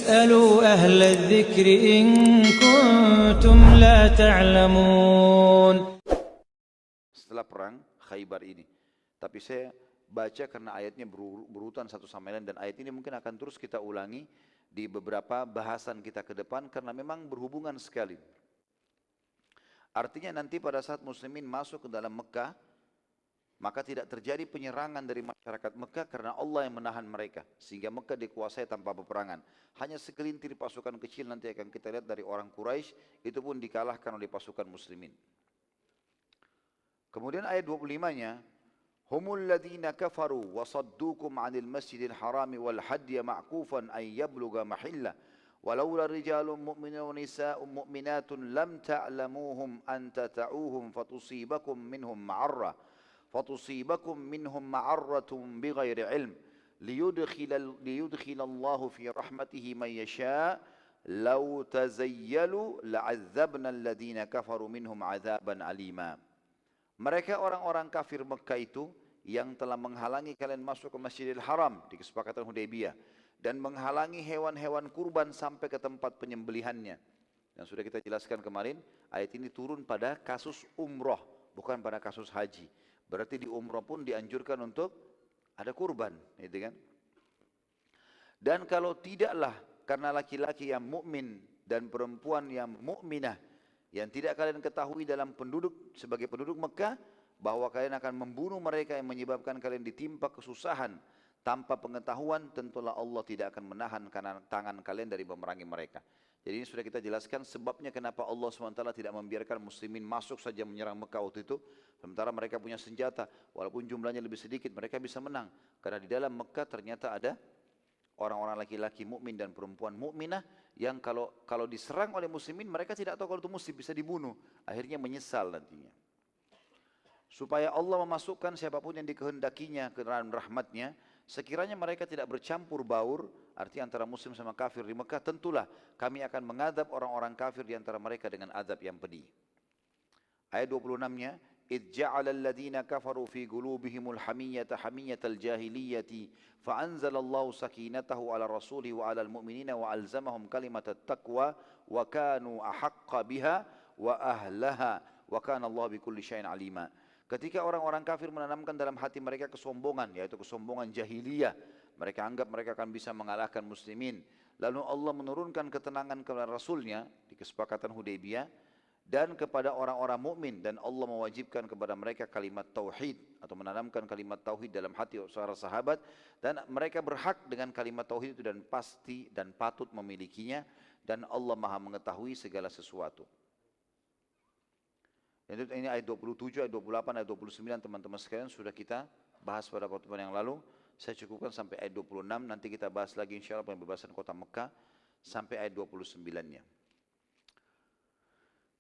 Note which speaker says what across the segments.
Speaker 1: فاسألوا أهل الذكر إن كنتم لا تعلمون.
Speaker 2: Setelah perang Khaybar ini, tapi saya baca karena ayatnya berurutan satu sama lain, dan ayat ini mungkin akan terus kita ulangi di beberapa bahasan kita ke depan karena memang berhubungan sekali. Artinya nanti pada saat muslimin masuk ke dalam Mekah, maka tidak terjadi penyerangan dari masyarakat Mekah karena Allah yang menahan mereka. Sehingga Mekah dikuasai tanpa peperangan. Hanya segelintir pasukan kecil nanti akan kita lihat dari orang Quraisy, itu pun dikalahkan oleh pasukan muslimin. Kemudian ayat 25-nya, humul ladzina kafaru wa saddukum 'anil masjidil harami wal hadya ma'kufan ay yablugha mahillah walaula rijalun mu'minun wa nisa'un mu'minatun lam ta'lamuhum an tata'uhum fatusibakum minhum ma'arrah bighairi ilm liyudkhila Allahu fi rahmatihi man yasha' law tazayyalu la'adzabna alladhina kafaru minhum 'adzaban 'alima. Mereka orang-orang kafir Mekah itu yang telah menghalangi kalian masuk ke Masjidil Haram di kesepakatan Hudaybiyah dan menghalangi hewan-hewan kurban sampai ke tempat penyembelihannya. Yang sudah kita jelaskan kemarin, ayat ini turun pada kasus umroh, bukan pada kasus haji. Berarti di umroh pun dianjurkan untuk ada kurban, gitu kan? Dan kalau tidaklah karena laki-laki yang mukmin dan perempuan yang mukminah yang tidak kalian ketahui dalam sebagai penduduk Mekah, bahwa kalian akan membunuh mereka yang menyebabkan kalian ditimpa kesusahan tanpa pengetahuan, tentulah Allah tidak akan menahan tangan kalian dari memerangi mereka. Jadi ini sudah kita jelaskan sebabnya kenapa Allah SWT tidak membiarkan muslimin masuk saja menyerang Mekah waktu itu, sementara mereka punya senjata, walaupun jumlahnya lebih sedikit mereka bisa menang, karena di dalam Mekah ternyata ada orang-orang laki-laki mukmin dan perempuan mukminah yang kalau diserang oleh muslimin mereka tidak tahu kalau itu muslim, bisa dibunuh, akhirnya menyesal nantinya. Supaya Allah memasukkan siapapun yang dikehendakinya ke dalam rahmatnya, sekiranya mereka tidak bercampur baur, arti antara muslim sama kafir di Mekah, tentulah kami akan mengadab orang-orang kafir di antara mereka dengan azab yang pedih. Ayat 26-nya, إذ جعل الذين كفروا في قلوبهم الحمية حمية الجاهلية فأنزل الله سكينته على الرسول وعلى المؤمنين وألزمهم كلمة التقوى وكانوا أحق بها وأهلها وكان الله بكل شيء عليما. Ketika orang-orang kafir menanamkan dalam hati mereka kesombongan, yaitu kesombongan jahiliyah, mereka anggap mereka akan bisa mengalahkan muslimin. Lalu Allah menurunkan ketenangan kepada Rasulnya di kesepakatan Hudaybiyah dan kepada orang-orang mukmin, dan Allah mewajibkan kepada mereka kalimat tauhid atau menanamkan kalimat tauhid dalam hati para sahabat, dan mereka berhak dengan kalimat tauhid itu dan pasti dan patut memilikinya, dan Allah Maha mengetahui segala sesuatu. Ini ayat 27, ayat 28, ayat 29 teman-teman sekalian sudah kita bahas pada pertemuan yang lalu. Saya cukupkan sampai ayat 26, nanti kita bahas lagi insyaallah pembebasan kota Mekah sampai ayat 29-nya.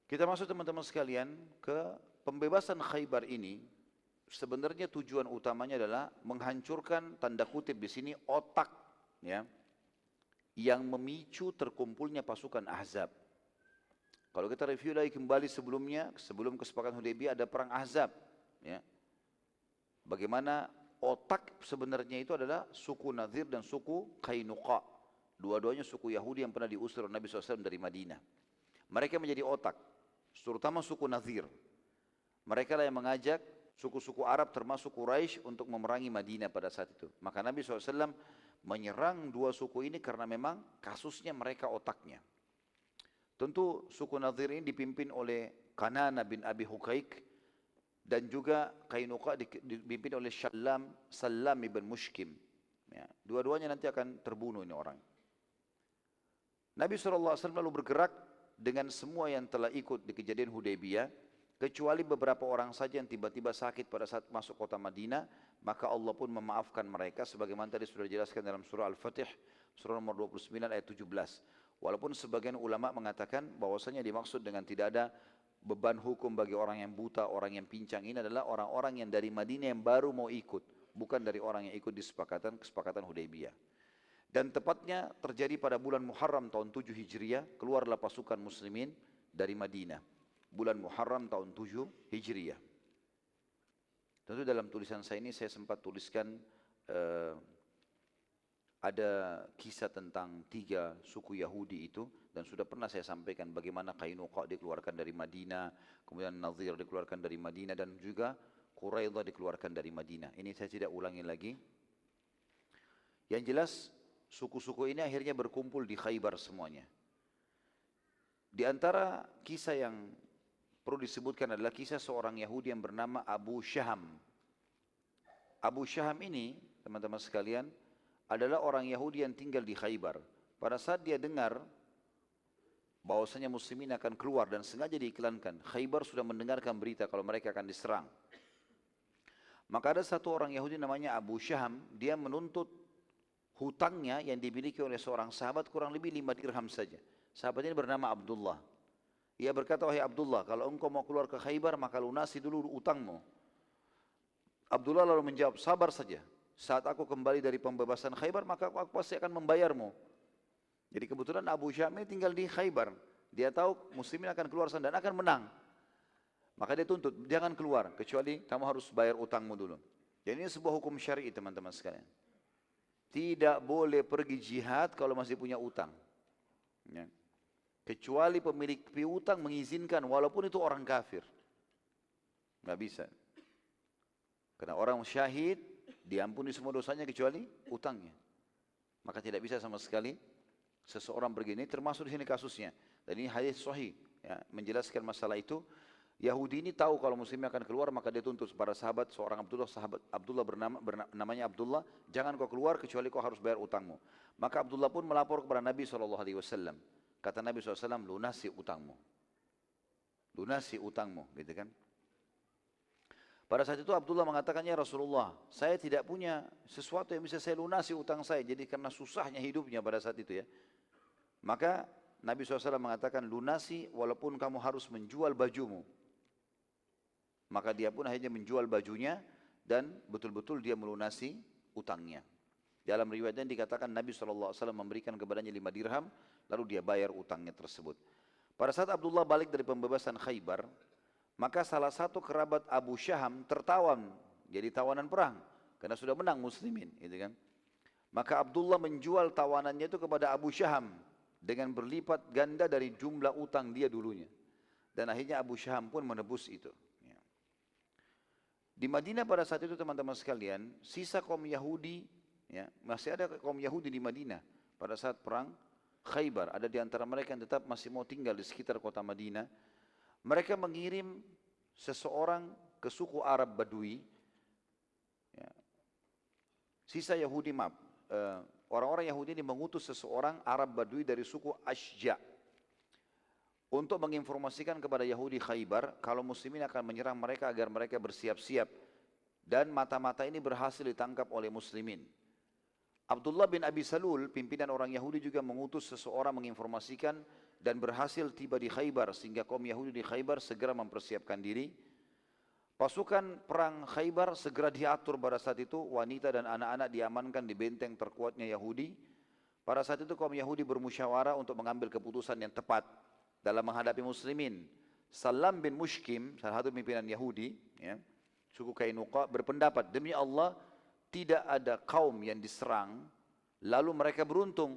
Speaker 2: Kita masuk teman-teman sekalian ke pembebasan Khaybar ini. Sebenarnya tujuan utamanya adalah menghancurkan, tanda kutip di sini, otak ya, yang memicu terkumpulnya pasukan Ahzab. Kalau kita review lagi kembali sebelumnya, sebelum kesepakatan Hudaybiyah ada perang Ahzab ya. Bagaimana otak sebenarnya itu adalah suku Nadir dan suku Qainuqa. Dua-duanya suku Yahudi yang pernah diusir oleh Nabi SAW dari Madinah. Mereka menjadi otak, terutama suku Nadir. Mereka lah yang mengajak suku-suku Arab termasuk Quraisy untuk memerangi Madinah pada saat itu. Maka Nabi SAW menyerang dua suku ini karena memang kasusnya mereka otaknya. Tentu suku Nadir ini dipimpin oleh Kanana bin Abi Huqaiq, dan juga Qainuqa dipimpin oleh Salam ibn Mushkim. Ya, dua-duanya nanti akan terbunuh ini orang. Nabi SAW lalu bergerak dengan semua yang telah ikut di kejadian Hudaybiyah, kecuali beberapa orang saja yang tiba-tiba sakit pada saat masuk kota Madinah, maka Allah pun memaafkan mereka sebagaimana tadi sudah dijelaskan dalam surah Al-Fatih, surah nomor 29 ayat 17. Walaupun sebagian ulama mengatakan bahwasanya dimaksud dengan tidak ada beban hukum bagi orang yang buta, orang yang pincang, ini adalah orang-orang yang dari Madinah yang baru mau ikut, bukan dari orang yang ikut di kesepakatan Hudaybiyah. Dan tepatnya terjadi pada bulan Muharram tahun 7 Hijriah, keluarlah pasukan muslimin dari Madinah. Bulan Muharram tahun 7 Hijriah. Tentu dalam tulisan saya ini saya sempat tuliskan ada kisah tentang 3 suku Yahudi itu, dan sudah pernah saya sampaikan bagaimana Qainuqa dikeluarkan dari Madinah, kemudian Nadhir dikeluarkan dari Madinah, dan juga Quraidah dikeluarkan dari Madinah. Ini saya tidak ulangi lagi. Yang jelas suku-suku ini akhirnya berkumpul di Khaybar semuanya. Di antara kisah yang perlu disebutkan adalah kisah seorang Yahudi yang bernama Abu Syaham. Abu Syaham ini, teman-teman sekalian, adalah orang Yahudi yang tinggal di Khaybar. Pada saat dia dengar bahwasanya muslimin akan keluar dan sengaja diiklankan, Khaybar sudah mendengarkan berita kalau mereka akan diserang. Maka ada satu orang Yahudi namanya Abu Syaham, dia menuntut hutangnya yang dimiliki oleh seorang sahabat kurang lebih 5 dirham saja. Sahabat ini bernama Abdullah. Ia berkata, wahai Abdullah, kalau engkau mau keluar ke Khaybar maka lunasi dulu utangmu. Abdullah lalu menjawab, sabar saja. Saat aku kembali dari pembebasan Khaybar maka aku pasti akan membayarmu. Jadi kebetulan Abu Syaham ini tinggal di Khaybar. Dia tahu muslimin akan keluar sana dan akan menang. Maka dia tuntut, jangan keluar kecuali kamu harus bayar utangmu dulu. Jadi ini sebuah hukum syar'i teman-teman sekalian. Tidak boleh pergi jihad kalau masih punya utang. Ya. Kecuali pemilik piutang mengizinkan walaupun itu orang kafir. Nggak bisa. Karena orang syahid diampuni semua dosanya kecuali utangnya. Maka tidak bisa sama sekali seseorang begini, termasuk di sini kasusnya. Dan ini hadis sahih, ya, menjelaskan masalah itu. Yahudi ini tahu kalau muslimnya akan keluar, maka dia tuntut para sahabat, seorang sahabat Abdullah namanya Abdullah, jangan kau keluar kecuali kau harus bayar utangmu. Maka Abdullah pun melapor kepada Nabi SAW. Kata Nabi SAW, lunasi utangmu. Lunasi utangmu, gitu kan. Pada saat itu Abdullah mengatakan, ya Rasulullah, saya tidak punya sesuatu yang bisa saya lunasi utang saya. Jadi karena susahnya hidupnya pada saat itu ya. Maka Nabi SAW mengatakan, lunasi walaupun kamu harus menjual bajumu. Maka dia pun akhirnya menjual bajunya dan betul-betul dia melunasi utangnya. Dalam riwayatnya dikatakan Nabi SAW memberikan kepadanya 5 dirham, lalu dia bayar utangnya tersebut. Pada saat Abdullah balik dari pembebasan Khaybar, maka salah satu kerabat Abu Syaham tertawan, jadi tawanan perang, karena sudah menang muslimin, gitu kan. Maka Abdullah menjual tawanannya itu kepada Abu Syaham dengan berlipat ganda dari jumlah utang dia dulunya. Dan akhirnya Abu Syaham pun menebus itu. Ya. Di Madinah pada saat itu teman-teman sekalian, sisa kaum Yahudi, ya, masih ada kaum Yahudi di Madinah pada saat perang Khaybar. Ada di antara mereka yang tetap masih mau tinggal di sekitar kota Madinah. Mereka mengirim seseorang ke suku Arab Badui, ya. Sisa Yahudi, orang-orang Yahudi ini mengutus seseorang Arab Badui dari suku Ashja untuk menginformasikan kepada Yahudi Khaybar kalau muslimin akan menyerang mereka agar mereka bersiap-siap, dan mata-mata ini berhasil ditangkap oleh muslimin. Abdullah bin Abi Salul, pimpinan orang Yahudi, juga mengutus seseorang menginformasikan dan berhasil tiba di Khaybar, sehingga kaum Yahudi di Khaybar segera mempersiapkan diri. Pasukan perang Khaybar segera diatur pada saat itu, wanita dan anak-anak diamankan di benteng terkuatnya Yahudi. Pada saat itu kaum Yahudi bermusyawarah untuk mengambil keputusan yang tepat dalam menghadapi muslimin. Salam bin Mushkim, salah satu pimpinan Yahudi, ya, suku Qainuqa, berpendapat, demi Allah tidak ada kaum yang diserang lalu mereka beruntung.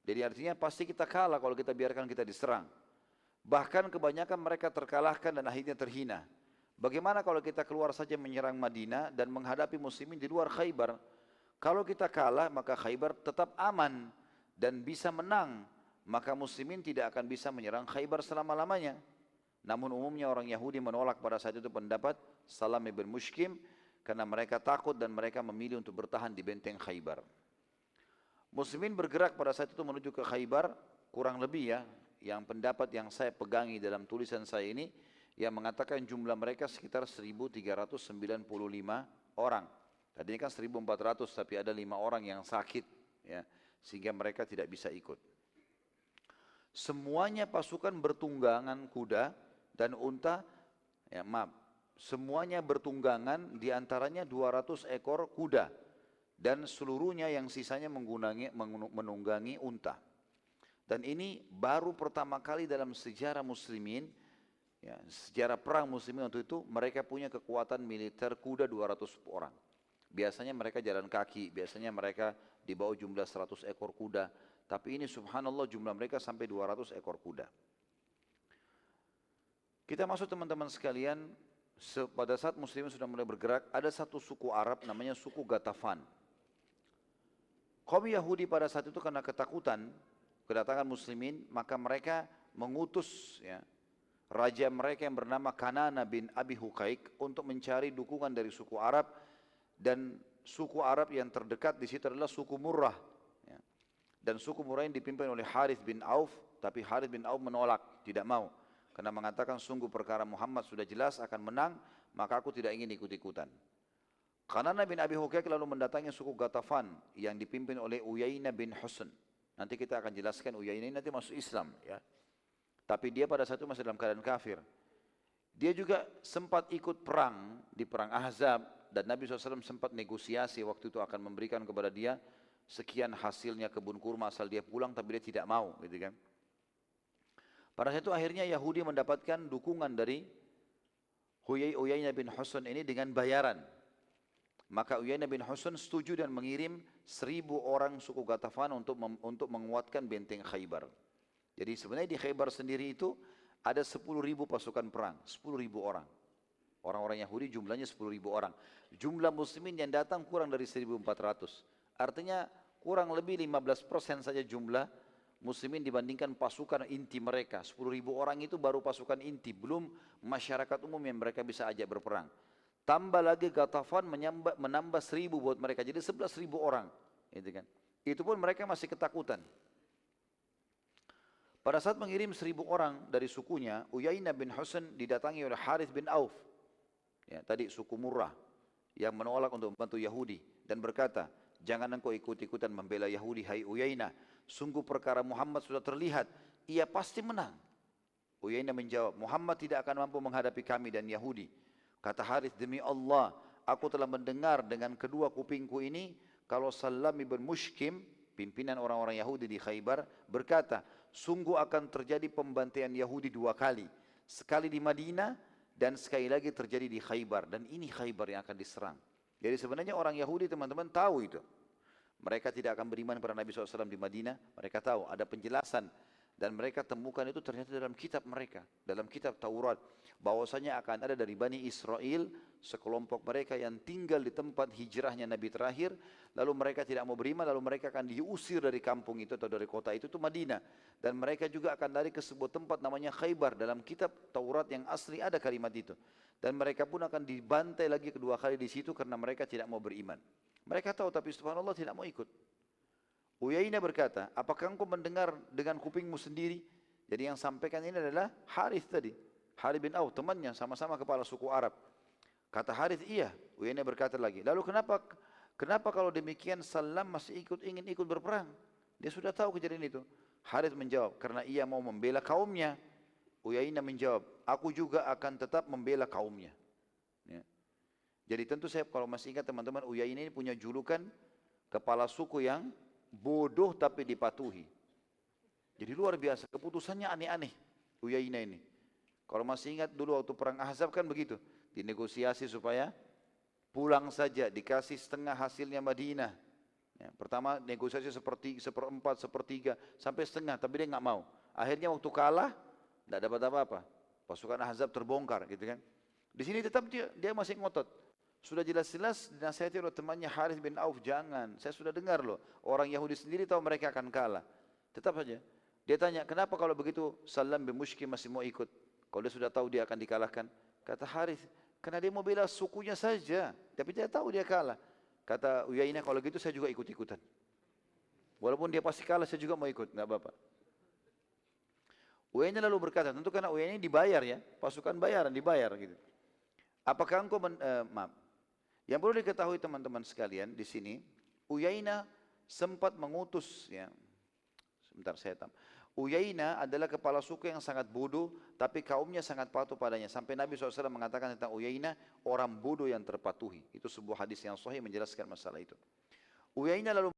Speaker 2: Jadi artinya pasti kita kalah kalau kita biarkan kita diserang. Bahkan kebanyakan mereka terkalahkan dan akhirnya terhina. Bagaimana kalau kita keluar saja menyerang Madinah dan menghadapi muslimin di luar Khaybar? Kalau kita kalah maka Khaybar tetap aman dan bisa menang. Maka muslimin tidak akan bisa menyerang Khaybar selama-lamanya. Namun umumnya orang Yahudi menolak pada saat itu pendapat Salam bin Mushkim, karena mereka takut dan mereka memilih untuk bertahan di benteng Khaybar. Muslimin bergerak pada saat itu menuju ke Khaybar, kurang lebih ya, yang pendapat yang saya pegangi dalam tulisan saya ini, yang mengatakan jumlah mereka sekitar 1395 orang. Tadinya kan 1400, tapi ada 5 orang yang sakit, ya, sehingga mereka tidak bisa ikut. Semuanya pasukan bertunggangan kuda dan unta, ya maaf, semuanya bertunggangan, diantaranya 200 ekor kuda. Dan seluruhnya yang sisanya menunggangi unta. Dan ini baru pertama kali dalam sejarah muslimin, ya, sejarah perang muslimin waktu itu, mereka punya kekuatan militer kuda 200 orang. Biasanya mereka jalan kaki, biasanya mereka dibawa jumlah 100 ekor kuda. Tapi ini subhanallah jumlah mereka sampai 200 ekor kuda. Kita masuk teman-teman sekalian, pada saat muslimin sudah mulai bergerak, ada satu suku Arab namanya suku Ghatafan. Kaum Yahudi pada saat itu karena ketakutan kedatangan muslimin, maka mereka mengutus raja mereka yang bernama Kanana bin Abi Huqaiq untuk mencari dukungan dari suku Arab, dan suku Arab yang terdekat di situ adalah suku Murrah. Dan suku Murrah yang dipimpin oleh Harith bin Auf, tapi Harith bin Auf menolak, tidak mau. Karena mengatakan sungguh perkara Muhammad sudah jelas akan menang, maka aku tidak ingin ikut-ikutan. Kanana bin Abi Huqaiq lalu mendatangi suku Ghatafan yang dipimpin oleh Uyainah bin Husn. Nanti kita akan jelaskan Uyainah ini nanti masuk Islam ya. Tapi dia pada saat itu masih dalam keadaan kafir. Dia juga sempat ikut perang di perang Ahzab, dan Nabi SAW sempat negosiasi waktu itu akan memberikan kepada dia sekian hasilnya kebun kurma asal dia pulang, tapi dia tidak mau gitu kan. Pada saat itu akhirnya Yahudi mendapatkan dukungan dari Uyainah bin Husn ini dengan bayaran. Maka Uyainah bin Husn setuju dan mengirim 1000 orang suku Ghatafan untuk menguatkan benteng Khaybar. Jadi sebenarnya di Khaybar sendiri itu ada 10.000 pasukan perang, 10.000 orang. Orang-orang Yahudi jumlahnya 10.000 orang. Jumlah muslimin yang datang kurang dari 1.400. Artinya kurang lebih 15% saja jumlah muslimin dibandingkan pasukan inti mereka. 10.000 orang itu baru pasukan inti, belum masyarakat umum yang mereka bisa ajak berperang. Tambah lagi Ghatafan menambah 1.000 buat mereka, jadi 11.000 orang. Gitu kan. Itu pun mereka masih ketakutan. Pada saat mengirim 1.000 orang dari sukunya, Uyainah bin Husn didatangi oleh Harith bin Auf. Ya, tadi suku Murrah yang menolak untuk membantu Yahudi dan berkata, jangan engkau ikut-ikutan membela Yahudi, hai Uyainah. Sungguh perkara Muhammad sudah terlihat, ia pasti menang. Uyainah menjawab, Muhammad tidak akan mampu menghadapi kami dan Yahudi. Kata Harith, demi Allah, aku telah mendengar dengan kedua kupingku ini, kalau Salam ibn Mushkim, pimpinan orang-orang Yahudi di Khaybar, berkata, sungguh akan terjadi pembantaian Yahudi 2 kali. Sekali di Madinah, dan sekali lagi terjadi di Khaybar. Dan ini Khaybar yang akan diserang. Jadi sebenarnya orang Yahudi teman-teman tahu itu. Mereka tidak akan beriman kepada Nabi SAW di Madinah. Mereka tahu ada penjelasan. Dan mereka temukan itu ternyata dalam kitab mereka. Dalam kitab Taurat. Bahwasanya akan ada dari Bani Israel sekelompok mereka yang tinggal di tempat hijrahnya Nabi terakhir. Lalu mereka tidak mau beriman. Lalu mereka akan diusir dari kampung itu atau dari kota itu Madinah. Dan mereka juga akan lari ke sebuah tempat namanya Khaybar. Dalam kitab Taurat yang asli ada kalimat itu. Dan mereka pun akan dibantai lagi kedua kali di situ karena mereka tidak mau beriman. Mereka tahu tapi subhanallah tidak mau ikut. Uyainah berkata, apakah engkau mendengar dengan kupingmu sendiri? Jadi yang sampaikan ini adalah Harith tadi. Harith bin Auf, temannya, sama-sama kepala suku Arab. Kata Harith, iya. Uyainah berkata lagi, lalu kenapa kalau demikian Salam masih ingin ikut berperang? Dia sudah tahu kejadian itu. Harith menjawab, karena ia mau membela kaumnya. Uyainah menjawab, aku juga akan tetap membela kaumnya. Ya. Jadi tentu saya kalau masih ingat teman-teman, Uyainah ini punya julukan kepala suku yang bodoh tapi dipatuhi. Jadi luar biasa, keputusannya aneh-aneh Uyainah ini. Kalau masih ingat dulu waktu perang Ahzab kan begitu, dinegosiasi supaya pulang saja, dikasih setengah hasilnya Madinah. Ya, pertama negosiasi seperempat, sepertiga, sampai setengah, tapi dia nggak mau. Akhirnya waktu kalah, tidak dapat apa-apa. Pasukan Ahzab terbongkar, gitu kan. Di sini tetap dia masih ngotot. Sudah jelas-jelas dinasihati oleh temannya Harith bin Auf, jangan. Saya sudah dengar loh, orang Yahudi sendiri tahu mereka akan kalah. Tetap saja. Dia tanya, kenapa kalau begitu Salam bin Mushkim masih mau ikut? Kalau dia sudah tahu dia akan dikalahkan. Kata Harith, karena dia mau bela sukunya saja. Tapi dia tahu dia kalah. Kata Uyainah, kalau gitu saya juga ikut-ikutan. Walaupun dia pasti kalah, saya juga mau ikut. Enggak apa-apa. Uyainah lalu berkata, tentu karena Uyainah ini dibayar ya. Pasukan bayaran, dibayar gitu. Apakah engkau, maaf. Yang perlu diketahui teman-teman sekalian di sini, Uyainah sempat mengutus ya. Sebentar saya tam. Uyainah adalah kepala suku yang sangat bodoh, tapi kaumnya sangat patuh padanya. Sampai Nabi SAW mengatakan tentang Uyainah, orang bodoh yang terpatuhi. Itu sebuah hadis yang sahih menjelaskan masalah itu. Uyainah lalu